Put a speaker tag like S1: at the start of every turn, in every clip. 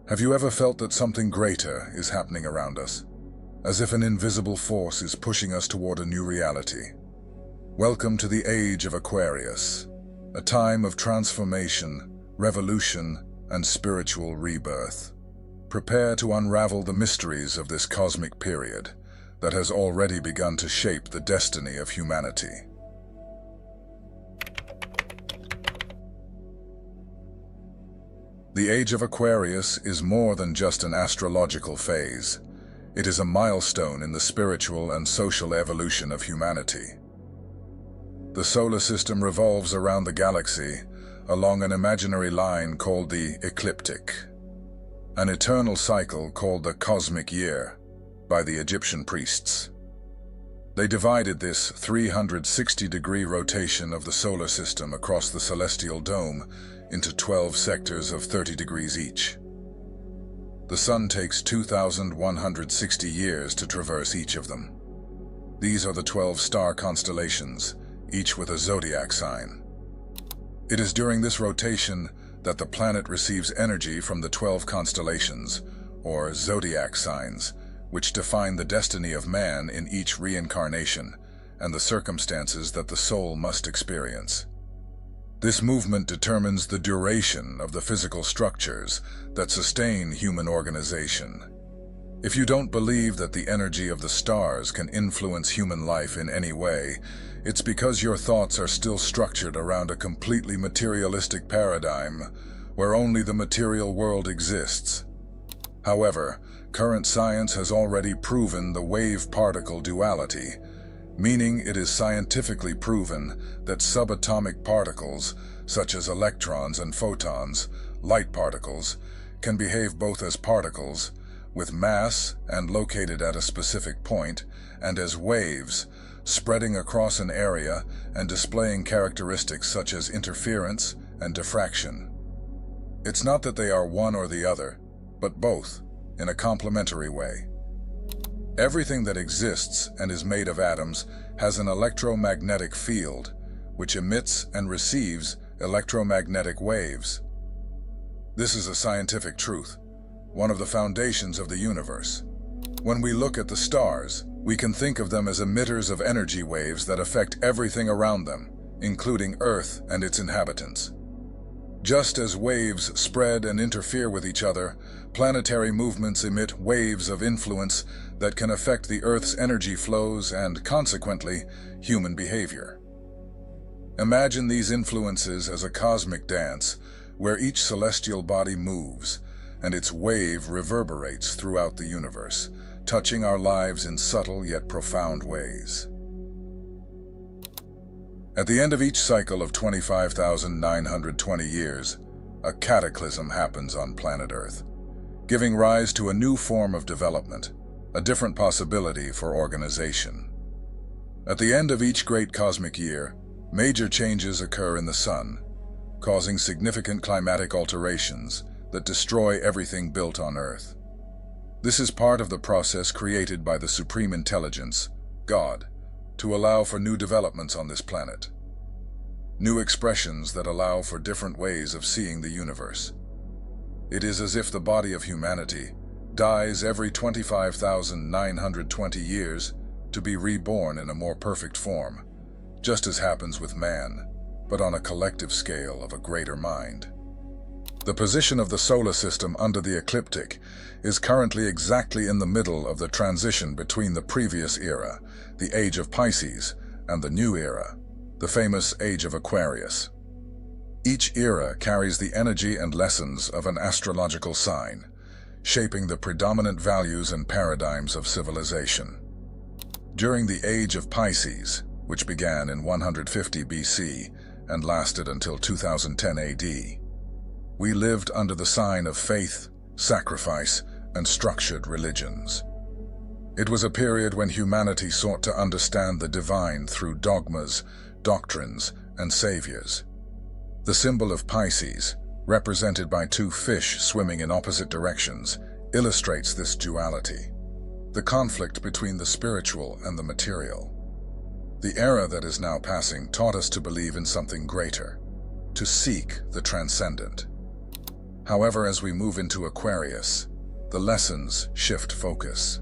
S1: Have you ever felt that something greater is happening around us? As if an invisible force is pushing us toward a new reality. Welcome to the Age of Aquarius, a time of transformation, revolution, and spiritual rebirth. Prepare to unravel the mysteries of this cosmic period that has already begun to shape the destiny of humanity. The Age of Aquarius is more than just an astrological phase. It is a milestone in the spiritual and social evolution of humanity. The solar system revolves around the galaxy along an imaginary line called the ecliptic, an eternal cycle called the cosmic year by the Egyptian priests. They divided this 360-degree rotation of the solar system across the celestial dome into 12 sectors of 30 degrees each. The Sun takes 2,160 years to traverse each of them. These are the 12 star constellations, each with a zodiac sign. It is during this rotation that the planet receives energy from the 12 constellations, or zodiac signs, which define the destiny of man in each reincarnation and the circumstances that the soul must experience. This movement determines the duration of the physical structures that sustain human organization. If you don't believe that the energy of the stars can influence human life in any way, it's because your thoughts are still structured around a completely materialistic paradigm where only the material world exists. However, current science has already proven the wave-particle duality, meaning it is scientifically proven that subatomic particles, such as electrons and photons, light particles, can behave both as particles, with mass and located at a specific point, and as waves, spreading across an area and displaying characteristics such as interference and diffraction. It's not that they are one or the other, but both, in a complementary way. Everything that exists and is made of atoms has an electromagnetic field, which emits and receives electromagnetic waves. This is a scientific truth, one of the foundations of the universe. When we look at the stars, we can think of them as emitters of energy waves that affect everything around them, including Earth and its inhabitants. Just as waves spread and interfere with each other, planetary movements emit waves of influence that can affect the Earth's energy flows and, consequently, human behavior. Imagine these influences as a cosmic dance where each celestial body moves and its wave reverberates throughout the universe, touching our lives in subtle yet profound ways. At the end of each cycle of 25,920 years, a cataclysm happens on planet Earth, giving rise to a new form of development, a different possibility for organization. At the end of each great cosmic year, major changes occur in the Sun, causing significant climatic alterations that destroy everything built on Earth. This is part of the process created by the Supreme Intelligence, God, to allow for new developments on this planet. New expressions that allow for different ways of seeing the universe. It is as if the body of humanity dies every 25,920 years to be reborn in a more perfect form, just as happens with man, but on a collective scale of a greater mind. The position of the solar system under the ecliptic is currently exactly in the middle of the transition between the previous era, the Age of Pisces, and the new era, the famous Age of Aquarius. Each era carries the energy and lessons of an astrological sign, shaping the predominant values and paradigms of civilization. During the Age of Pisces, which began in 150 BC and lasted until 2010 AD, we lived under the sign of faith, sacrifice, and structured religions. It was a period when humanity sought to understand the divine through dogmas, doctrines, and saviors. The symbol of Pisces, represented by two fish swimming in opposite directions, illustrates this duality, the conflict between the spiritual and the material. The era that is now passing taught us to believe in something greater, to seek the transcendent. However, as we move into Aquarius, the lessons shift focus.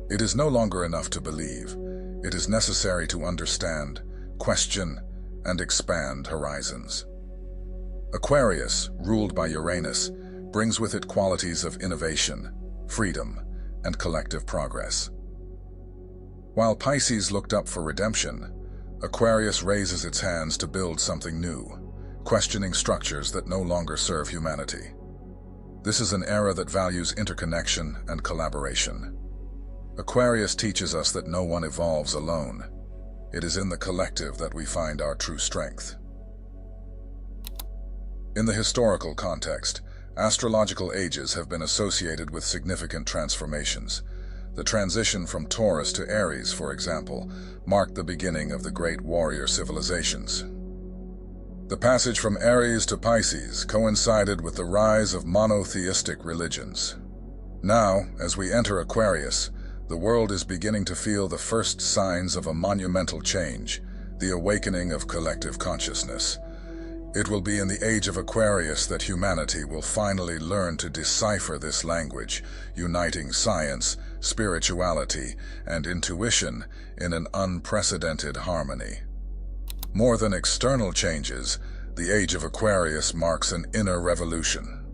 S1: It is no longer enough to believe. It is necessary to understand, question, and expand horizons. Aquarius, ruled by Uranus, brings with it qualities of innovation, freedom, and collective progress. While Pisces looked up for redemption, Aquarius raises its hands to build something new, questioning structures that no longer serve humanity. This is an era that values interconnection and collaboration. Aquarius teaches us that no one evolves alone. It is in the collective that we find our true strength. In the historical context, astrological ages have been associated with significant transformations. The transition from Taurus to Aries, for example, marked the beginning of the great warrior civilizations. The passage from Aries to Pisces coincided with the rise of monotheistic religions. Now, as we enter Aquarius, the world is beginning to feel the first signs of a monumental change, the awakening of collective consciousness. It will be in the Age of Aquarius that humanity will finally learn to decipher this language, uniting science, spirituality, and intuition in an unprecedented harmony. More than external changes, the Age of Aquarius marks an inner revolution.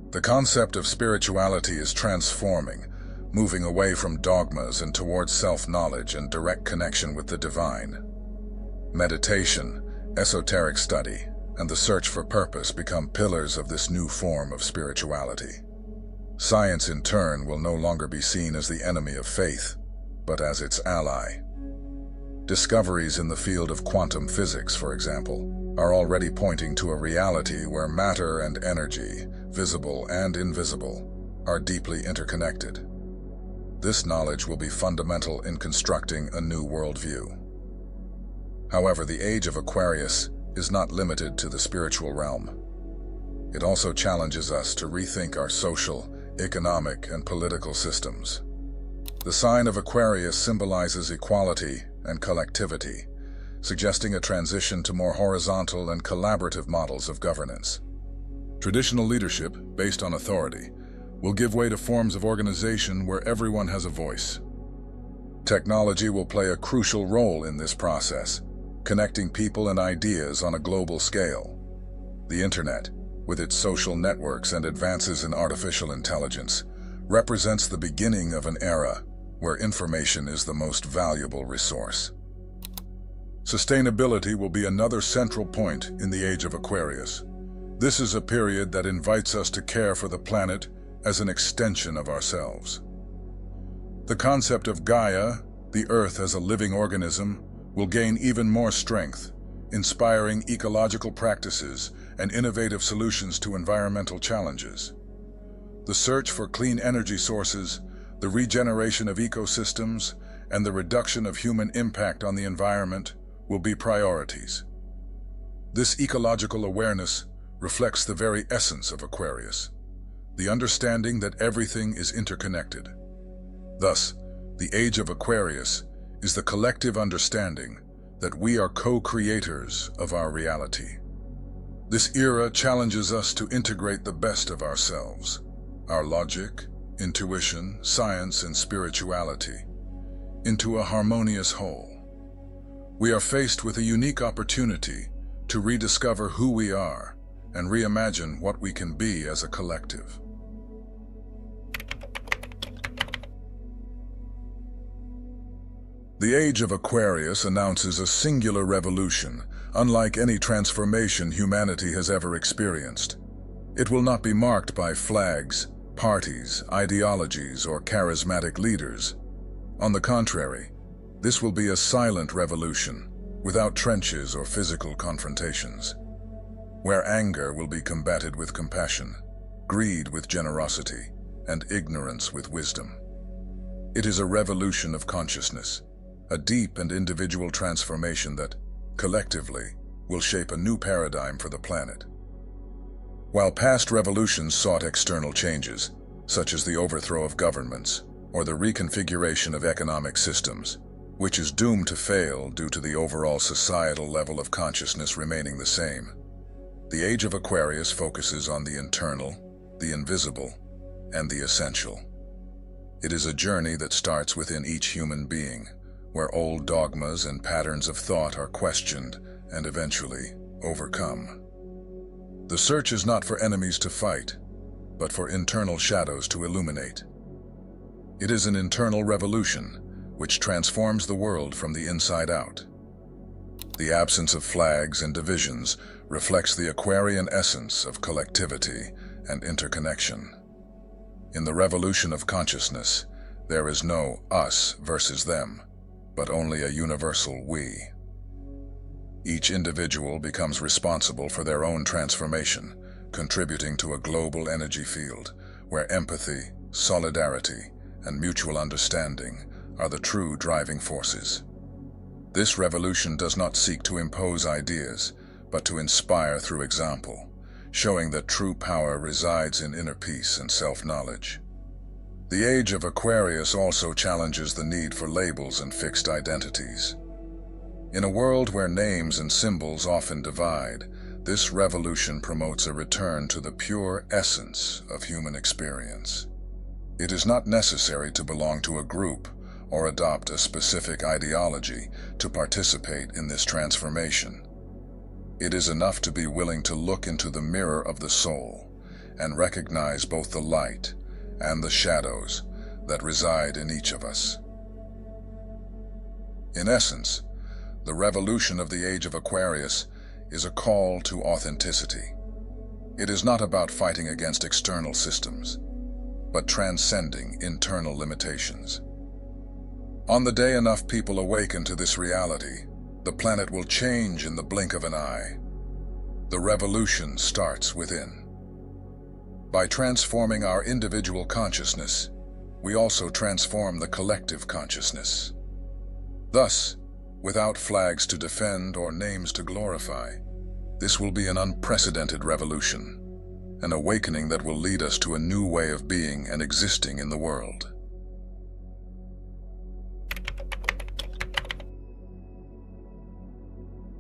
S1: The concept of spirituality is transforming, moving away from dogmas and towards self-knowledge and direct connection with the divine. Meditation, esoteric study, and the search for purpose become pillars of this new form of spirituality. Science, in turn, will no longer be seen as the enemy of faith, but as its ally. Discoveries in the field of quantum physics, for example, are already pointing to a reality where matter and energy, visible and invisible, are deeply interconnected. This knowledge will be fundamental in constructing a new worldview. However, the Age of Aquarius is not limited to the spiritual realm. It also challenges us to rethink our social, economic, and political systems. The sign of Aquarius symbolizes equality and collectivity, suggesting a transition to more horizontal and collaborative models of governance. Traditional leadership, based on authority, will give way to forms of organization where everyone has a voice. Technology will play a crucial role in this process, connecting people and ideas on a global scale. The Internet, with its social networks and advances in artificial intelligence, represents the beginning of an era where information is the most valuable resource. Sustainability will be another central point in the Age of Aquarius. This is a period that invites us to care for the planet as an extension of ourselves. The concept of Gaia, the Earth as a living organism, will gain even more strength, inspiring ecological practices and innovative solutions to environmental challenges. The search for clean energy sources, the regeneration of ecosystems, and the reduction of human impact on the environment will be priorities. This ecological awareness reflects the very essence of Aquarius, the understanding that everything is interconnected. Thus, the Age of Aquarius is the collective understanding that we are co-creators of our reality. This era challenges us to integrate the best of ourselves, our logic, intuition, science, and spirituality, into a harmonious whole. We are faced with a unique opportunity to rediscover who we are and reimagine what we can be as a collective. The Age of Aquarius announces a singular revolution, unlike any transformation humanity has ever experienced. It will not be marked by flags, parties, ideologies, or charismatic leaders. On the contrary, this will be a silent revolution, without trenches or physical confrontations, where anger will be combated with compassion, greed with generosity, and ignorance with wisdom. It is a revolution of consciousness, a deep and individual transformation that, collectively, will shape a new paradigm for the planet. While past revolutions sought external changes, such as the overthrow of governments or the reconfiguration of economic systems, which is doomed to fail due to the overall societal level of consciousness remaining the same, The Age of Aquarius focuses on the internal, the invisible, and the essential. It is a journey that starts within each human being, where old dogmas and patterns of thought are questioned and eventually overcome. The search is not for enemies to fight, but for internal shadows to illuminate. It is an internal revolution which transforms the world from the inside out. The absence of flags and divisions reflects the Aquarian essence of collectivity and interconnection. In the revolution of consciousness, there is no us versus them, but only a universal we. Each individual becomes responsible for their own transformation, contributing to a global energy field where empathy, solidarity, and mutual understanding are the true driving forces. This revolution does not seek to impose ideas, but to inspire through example, showing that true power resides in inner peace and self-knowledge. The Age of Aquarius also challenges the need for labels and fixed identities. In a world where names and symbols often divide, this revolution promotes a return to the pure essence of human experience. It is not necessary to belong to a group or adopt a specific ideology to participate in this transformation. It is enough to be willing to look into the mirror of the soul and recognize both the light and the shadows that reside in each of us. In essence, the revolution of the Age of Aquarius is a call to authenticity. It is not about fighting against external systems, but transcending internal limitations. On the day enough people awaken to this reality, the planet will change in the blink of an eye. The revolution starts within. By transforming our individual consciousness, we also transform the collective consciousness. Thus, without flags to defend or names to glorify, this will be an unprecedented revolution, an awakening that will lead us to a new way of being and existing in the world.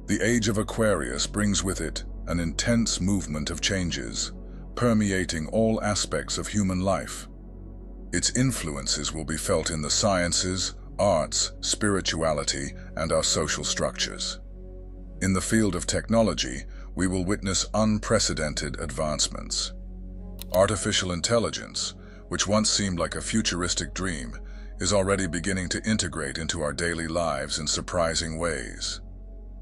S1: The Age of Aquarius brings with it an intense movement of changes, permeating all aspects of human life. Its influences will be felt in the sciences, arts, spirituality, and our social structures. In the field of technology, we will witness unprecedented advancements. Artificial intelligence, which once seemed like a futuristic dream, is already beginning to integrate into our daily lives in surprising ways.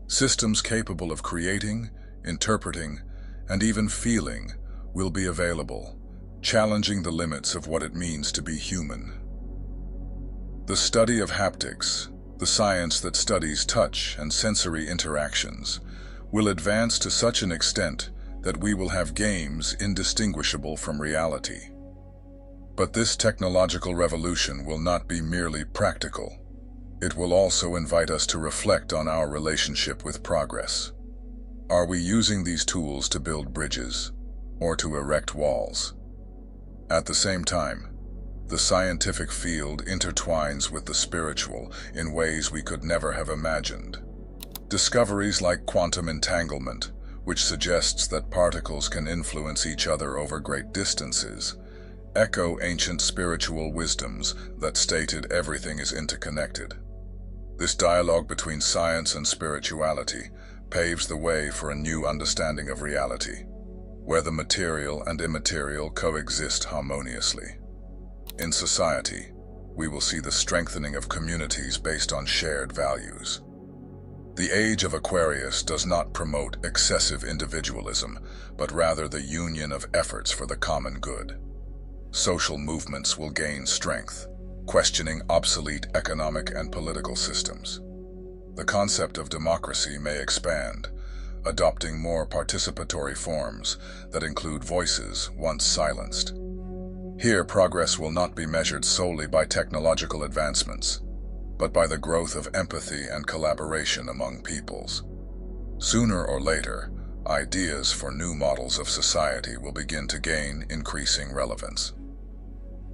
S1: Systems capable of creating, interpreting, and even feeling will be available, challenging the limits of what it means to be human. The study of haptics, the science that studies touch and sensory interactions, will advance to such an extent that we will have games indistinguishable from reality. But this technological revolution will not be merely practical. It will also invite us to reflect on our relationship with progress. Are we using these tools to build bridges or to erect walls? At the same time, the scientific field intertwines with the spiritual in ways we could never have imagined. Discoveries like quantum entanglement, which suggests that particles can influence each other over great distances, echo ancient spiritual wisdoms that stated everything is interconnected. This dialogue between science and spirituality paves the way for a new understanding of reality, where the material and immaterial coexist harmoniously. In society, we will see the strengthening of communities based on shared values. The Age of Aquarius does not promote excessive individualism, but rather the union of efforts for the common good. Social movements will gain strength, questioning obsolete economic and political systems. The concept of democracy may expand, adopting more participatory forms that include voices once silenced. Here, progress will not be measured solely by technological advancements, but by the growth of empathy and collaboration among peoples. Sooner or later, ideas for new models of society will begin to gain increasing relevance.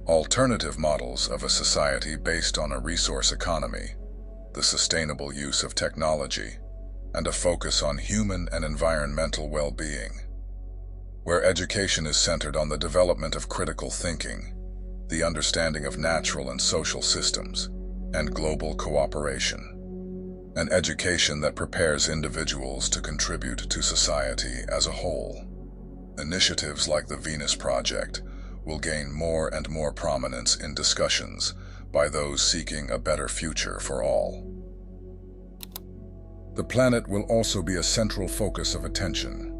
S1: Alternative models of a society based on a resource economy, the sustainable use of technology, and a focus on human and environmental well-being, where education is centered on the development of critical thinking, the understanding of natural and social systems, and global cooperation. An education that prepares individuals to contribute to society as a whole. Initiatives like the Venus Project will gain more and more prominence in discussions by those seeking a better future for all. The planet will also be a central focus of attention.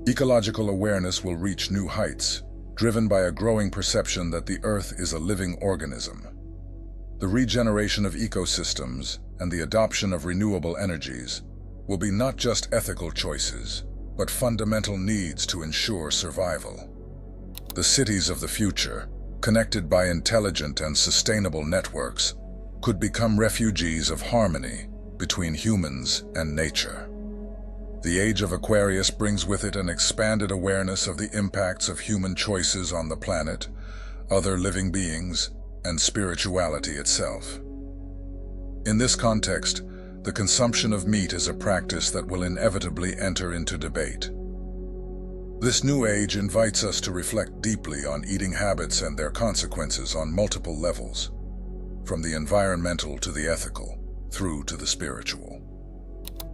S1: Ecological awareness will reach new heights, driven by a growing perception that the Earth is a living organism. The regeneration of ecosystems and the adoption of renewable energies will be not just ethical choices, but fundamental needs to ensure survival. The cities of the future, connected by intelligent and sustainable networks, could become refugees of harmony between humans and nature. The Age of Aquarius brings with it an expanded awareness of the impacts of human choices on the planet, other living beings, and spirituality itself. In this context, the consumption of meat is a practice that will inevitably enter into debate. This new age invites us to reflect deeply on eating habits and their consequences on multiple levels, from the environmental to the ethical, through to the spiritual.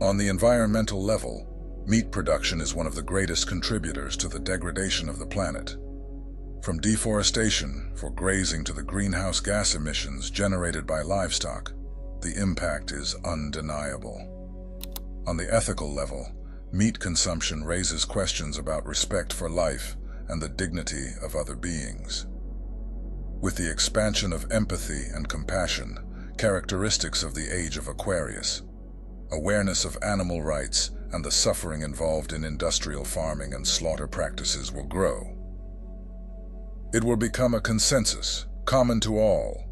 S1: On the environmental level, meat production is one of the greatest contributors to the degradation of the planet. From deforestation for grazing to the greenhouse gas emissions generated by livestock, the impact is undeniable. On the ethical level, meat consumption raises questions about respect for life and the dignity of other beings. With the expansion of empathy and compassion, characteristics of the Age of Aquarius, awareness of animal rights and the suffering involved in industrial farming and slaughter practices will grow. It will become a consensus, common to all,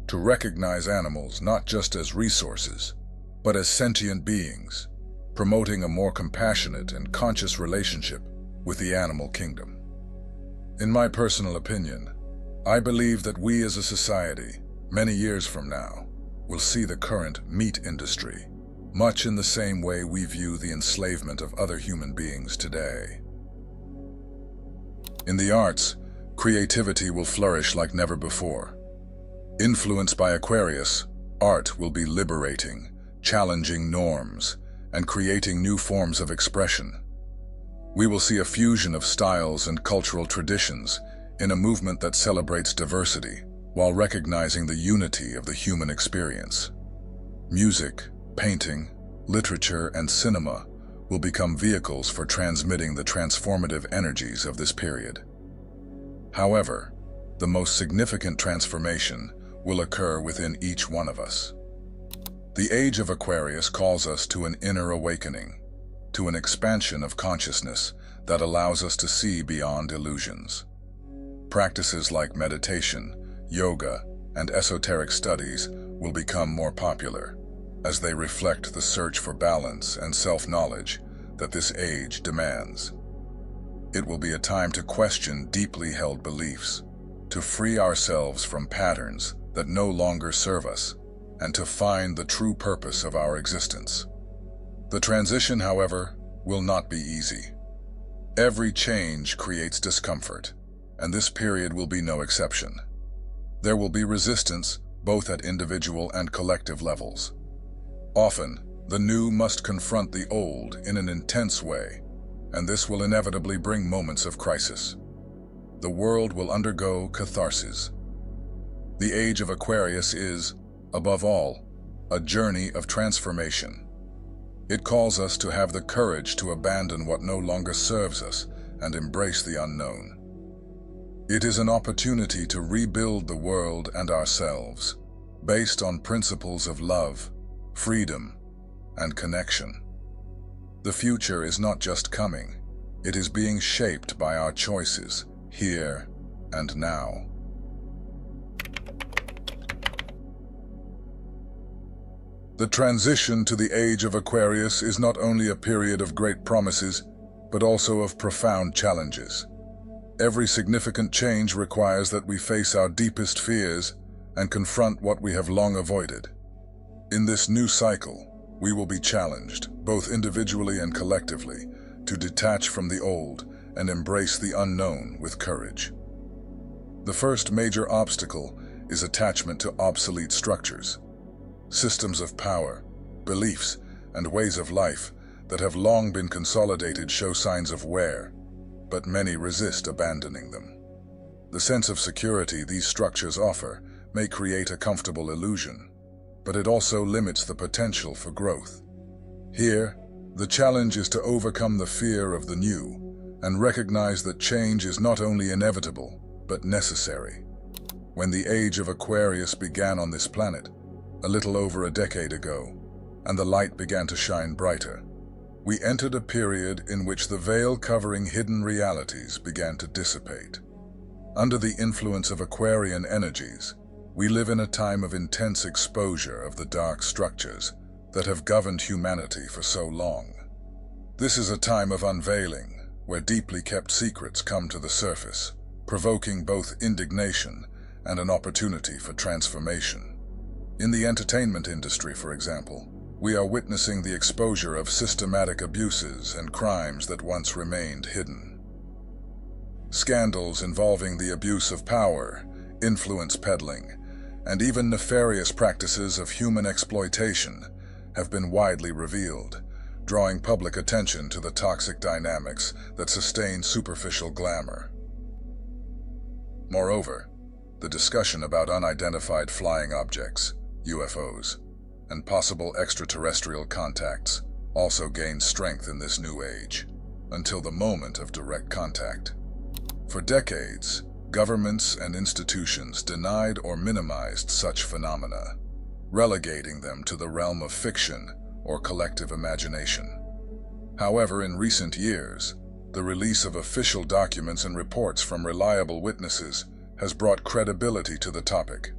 S1: to recognize animals not just as resources, but as sentient beings, promoting a more compassionate and conscious relationship with the animal kingdom. In my personal opinion, I believe that we as a society, many years from now, will see the current meat industry much in the same way we view the enslavement of other human beings today. In the arts, creativity will flourish like never before. Influenced by Aquarius, art will be liberating, challenging norms, and creating new forms of expression. We will see a fusion of styles and cultural traditions in a movement that celebrates diversity while recognizing the unity of the human experience. Music, painting, literature, and cinema will become vehicles for transmitting the transformative energies of this period. However, the most significant transformation will occur within each one of us. The Age of Aquarius calls us to an inner awakening, to an expansion of consciousness that allows us to see beyond illusions. Practices like meditation, yoga, and esoteric studies will become more popular, as they reflect the search for balance and self-knowledge that this age demands. It will be a time to question deeply held beliefs, to free ourselves from patterns that no longer serve us, and to find the true purpose of our existence. The transition, however, will not be easy. Every change creates discomfort, and this period will be no exception. There will be resistance, both at individual and collective levels. Often, the new must confront the old in an intense way, and this will inevitably bring moments of crisis. The world will undergo catharsis. The Age of Aquarius is, above all, a journey of transformation. It calls us to have the courage to abandon what no longer serves us and embrace the unknown. It is an opportunity to rebuild the world and ourselves, based on principles of love, freedom, and connection. The future is not just coming, it is being shaped by our choices, here and now. The transition to the Age of Aquarius is not only a period of great promises, but also of profound challenges. Every significant change requires that we face our deepest fears and confront what we have long avoided. In this new cycle, we will be challenged, both individually and collectively, to detach from the old and embrace the unknown with courage. The first major obstacle is attachment to obsolete structures, systems of power, beliefs, and ways of life that have long been consolidated show signs of wear, but many resist abandoning them. The sense of security these structures offer may create a comfortable illusion, but it also limits the potential for growth. Here, the challenge is to overcome the fear of the new and recognize that change is not only inevitable, but necessary. When the Age of Aquarius began on this planet, a little over a decade ago, and the light began to shine brighter, we entered a period in which the veil covering hidden realities began to dissipate. Under the influence of Aquarian energies, we live in a time of intense exposure of the dark structures that have governed humanity for so long. This is a time of unveiling, where deeply kept secrets come to the surface, provoking both indignation and an opportunity for transformation. In the entertainment industry, for example, we are witnessing the exposure of systematic abuses and crimes that once remained hidden. Scandals involving the abuse of power, influence peddling, and even nefarious practices of human exploitation have been widely revealed, drawing public attention to the toxic dynamics that sustain superficial glamour. Moreover, the discussion about unidentified flying objects, UFOs, and possible extraterrestrial contacts also gained strength in this new age, until the moment of direct contact. For decades, governments and institutions denied or minimized such phenomena, relegating them to the realm of fiction or collective imagination. However, in recent years, the release of official documents and reports from reliable witnesses has brought credibility to the topic.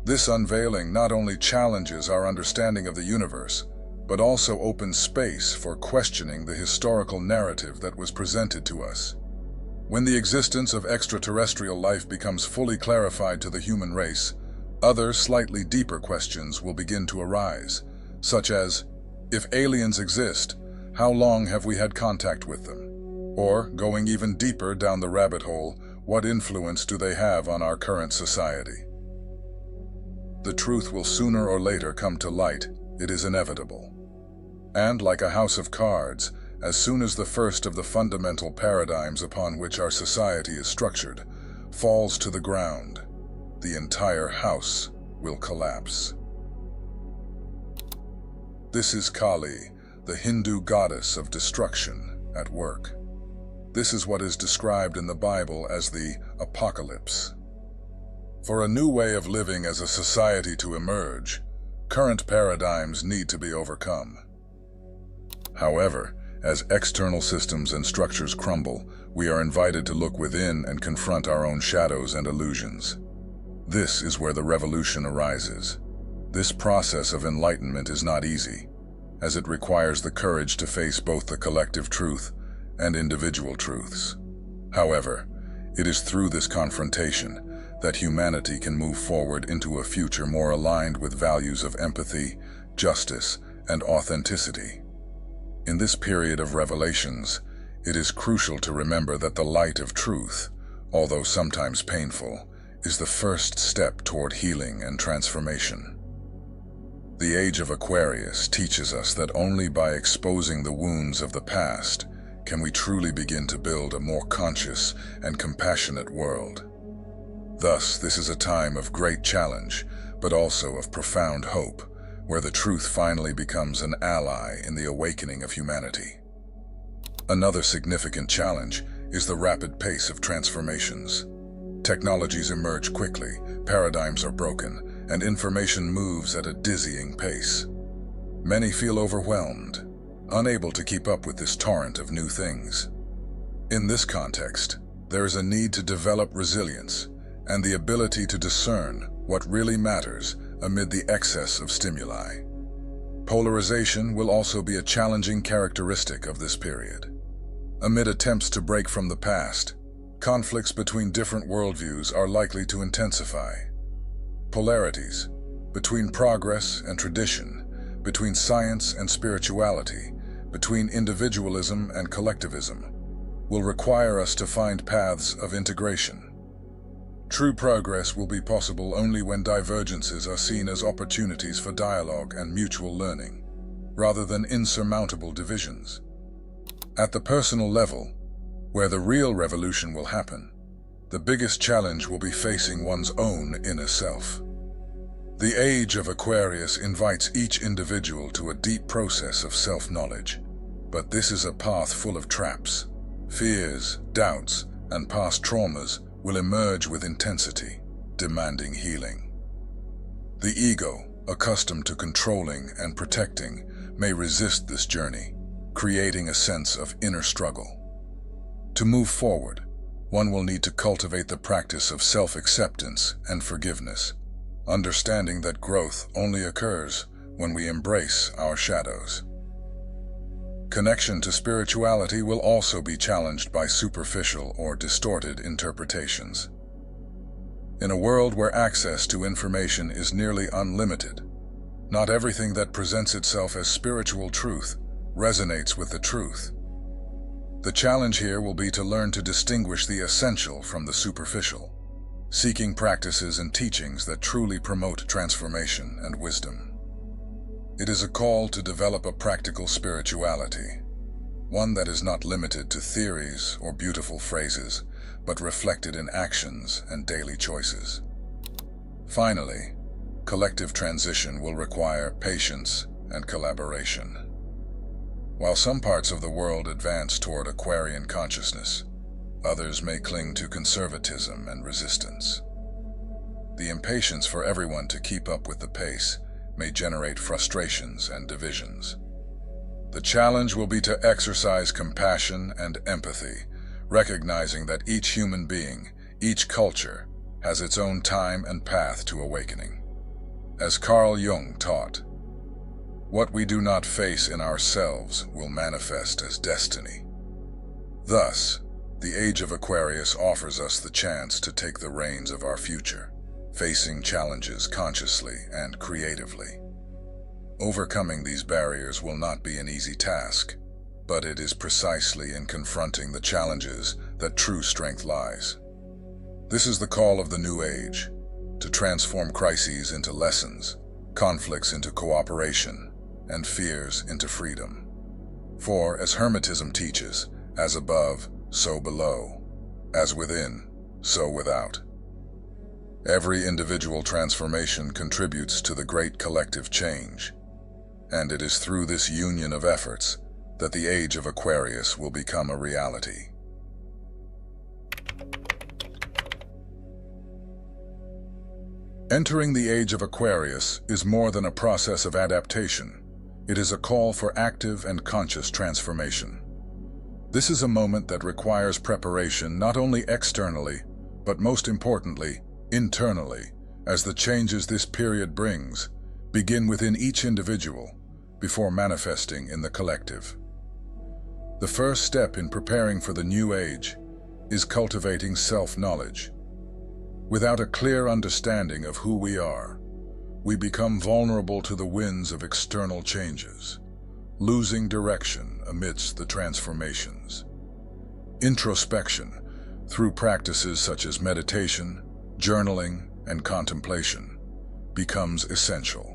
S1: This unveiling not only challenges our understanding of the universe, but also opens space for questioning the historical narrative that was presented to us. When the existence of extraterrestrial life becomes fully clarified to the human race, other slightly deeper questions will begin to arise, such as, if aliens exist, how long have we had contact with them? Or, going even deeper down the rabbit hole, what influence do they have on our current society? The truth will sooner or later come to light, it is inevitable. And like a house of cards, as soon as the first of the fundamental paradigms upon which our society is structured falls to the ground, the entire house will collapse. This is Kali, the Hindu goddess of destruction, at work. This is what is described in the Bible as the apocalypse. For a new way of living as a society to emerge, current paradigms need to be overcome. However, as external systems and structures crumble, we are invited to look within and confront our own shadows and illusions. This is where the revolution arises. This process of enlightenment is not easy, as it requires the courage to face both the collective truth and individual truths. However, it is through this confrontation that humanity can move forward into a future more aligned with values of empathy, justice, and authenticity. In this period of revelations, it is crucial to remember that the light of truth, although sometimes painful, is the first step toward healing and transformation. The Age of Aquarius teaches us that only by exposing the wounds of the past can we truly begin to build a more conscious and compassionate world. Thus, this is a time of great challenge, but also of profound hope, where the truth finally becomes an ally in the awakening of humanity. Another significant challenge is the rapid pace of transformations. Technologies emerge quickly, paradigms are broken, and information moves at a dizzying pace. Many feel overwhelmed, unable to keep up with this torrent of new things. In this context, there is a need to develop resilience and the ability to discern what really matters amid the excess of stimuli. Polarization will also be a challenging characteristic of this period. Amid attempts to break from the past, conflicts between different worldviews are likely to intensify. Polarities between progress and tradition, between science and spirituality, between individualism and collectivism, will require us to find paths of integration. True progress will be possible only when divergences are seen as opportunities for dialogue and mutual learning, rather than insurmountable divisions. At the personal level, where the real revolution will happen, the biggest challenge will be facing one's own inner self. The Age of Aquarius invites each individual to a deep process of self-knowledge, but this is a path full of traps. Fears, doubts, and past traumas will emerge with intensity, demanding healing. The ego, accustomed to controlling and protecting, may resist this journey, creating a sense of inner struggle. To move forward, one will need to cultivate the practice of self-acceptance and forgiveness, understanding that growth only occurs when we embrace our shadows. Connection to spirituality will also be challenged by superficial or distorted interpretations. In a world where access to information is nearly unlimited, not everything that presents itself as spiritual truth resonates with the truth. The challenge here will be to learn to distinguish the essential from the superficial, seeking practices and teachings that truly promote transformation and wisdom. It is a call to develop a practical spirituality, one that is not limited to theories or beautiful phrases, but reflected in actions and daily choices. Finally, collective transition will require patience and collaboration. While some parts of the world advance toward Aquarian consciousness, others may cling to conservatism and resistance. The impatience for everyone to keep up with the pace may generate frustrations and divisions. The challenge will be to exercise compassion and empathy, recognizing that each human being, each culture, has its own time and path to awakening. As Carl Jung taught, what we do not face in ourselves will manifest as destiny. Thus, the Age of Aquarius offers us the chance to take the reins of our future, facing challenges consciously and creatively. Overcoming these barriers will not be an easy task, but it is precisely in confronting the challenges that true strength lies. This is the call of the new age, to transform crises into lessons, conflicts into cooperation, and fears into freedom. For, as Hermetism teaches, as above, so below, as within, so without. Every individual transformation contributes to the great collective change, and it is through this union of efforts that the Age of Aquarius will become a reality. Entering the Age of Aquarius is more than a process of adaptation. It is a call for active and conscious transformation. This is a moment that requires preparation not only externally, but most importantly, internally, as the changes this period brings begin within each individual before manifesting in the collective. The first step in preparing for the new age is cultivating self-knowledge. Without a clear understanding of who we are, we become vulnerable to the winds of external changes, losing direction amidst the transformations. Introspection, through practices such as meditation, journaling, and contemplation, becomes essential.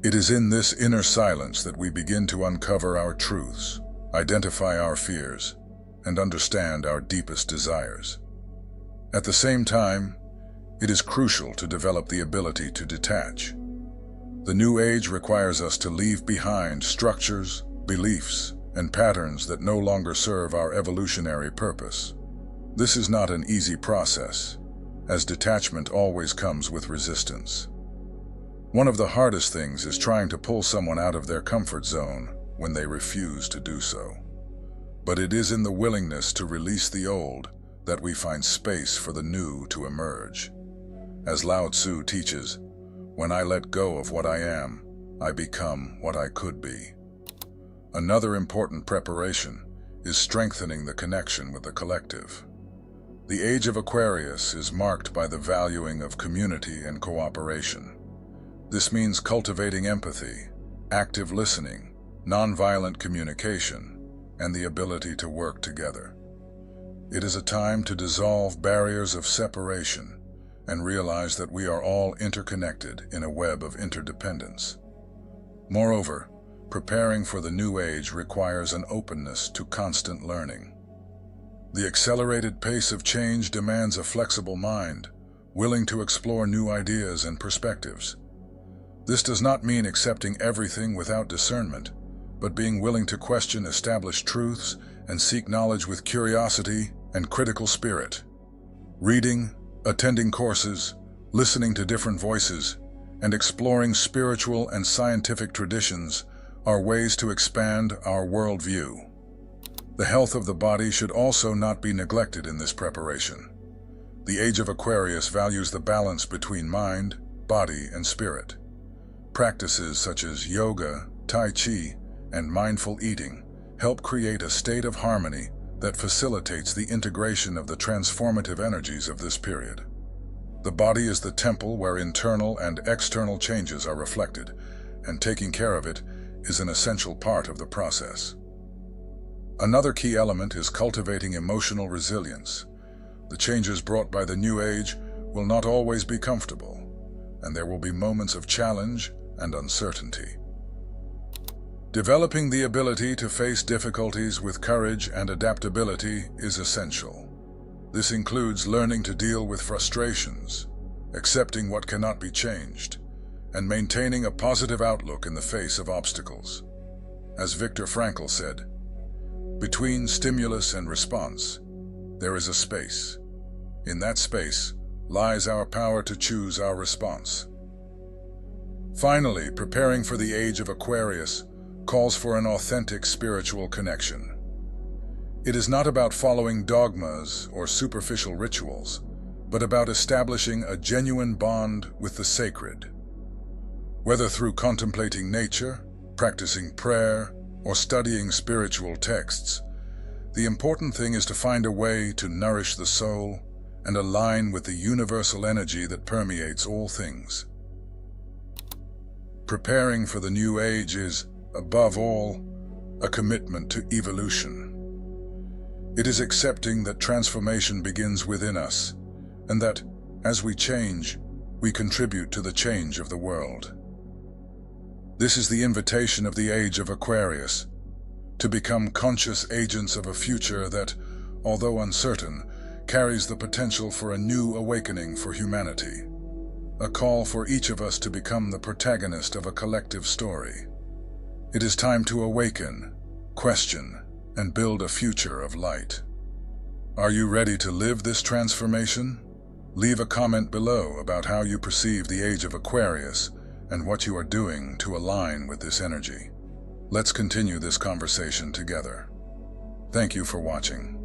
S1: It is in this inner silence that we begin to uncover our truths, identify our fears, and understand our deepest desires. At the same time, it is crucial to develop the ability to detach. The new age requires us to leave behind structures, beliefs, and patterns that no longer serve our evolutionary purpose. This is not an easy process, as detachment always comes with resistance. One of the hardest things is trying to pull someone out of their comfort zone when they refuse to do so. But it is in the willingness to release the old that we find space for the new to emerge. As Lao Tzu teaches, when I let go of what I am, I become what I could be. Another important preparation is strengthening the connection with the collective. The Age of Aquarius is marked by the valuing of community and cooperation. This means cultivating empathy, active listening, nonviolent communication, and the ability to work together. It is a time to dissolve barriers of separation and realize that we are all interconnected in a web of interdependence. Moreover, preparing for the new age requires an openness to constant learning. The accelerated pace of change demands a flexible mind, willing to explore new ideas and perspectives. This does not mean accepting everything without discernment, but being willing to question established truths and seek knowledge with curiosity and critical spirit. Reading, attending courses, listening to different voices, and exploring spiritual and scientific traditions are ways to expand our worldview. The health of the body should also not be neglected in this preparation. The Age of Aquarius values the balance between mind, body, and spirit. Practices such as yoga, tai chi, and mindful eating help create a state of harmony that facilitates the integration of the transformative energies of this period. The body is the temple where internal and external changes are reflected, and taking care of it is an essential part of the process. Another key element is cultivating emotional resilience. The changes brought by the new age will not always be comfortable, and there will be moments of challenge and uncertainty. Developing the ability to face difficulties with courage and adaptability is essential. This includes learning to deal with frustrations, accepting what cannot be changed, and maintaining a positive outlook in the face of obstacles. As Viktor Frankl said, "Between stimulus and response, there is a space. In that space lies our power to choose our response." Finally, preparing for the Age of Aquarius calls for an authentic spiritual connection. It is not about following dogmas or superficial rituals, but about establishing a genuine bond with the sacred. Whether through contemplating nature, practicing prayer, or studying spiritual texts, the important thing is to find a way to nourish the soul and align with the universal energy that permeates all things. Preparing for the new age is, above all, a commitment to evolution. It is accepting that transformation begins within us, and that, as we change, we contribute to the change of the world. This is the invitation of the Age of Aquarius, to become conscious agents of a future that, although uncertain, carries the potential for a new awakening for humanity. A call for each of us to become the protagonist of a collective story. It is time to awaken, question, and build a future of light. Are you ready to live this transformation? Leave a comment below about how you perceive the Age of Aquarius and what you are doing to align with this energy. Let's continue this conversation together. Thank you for watching.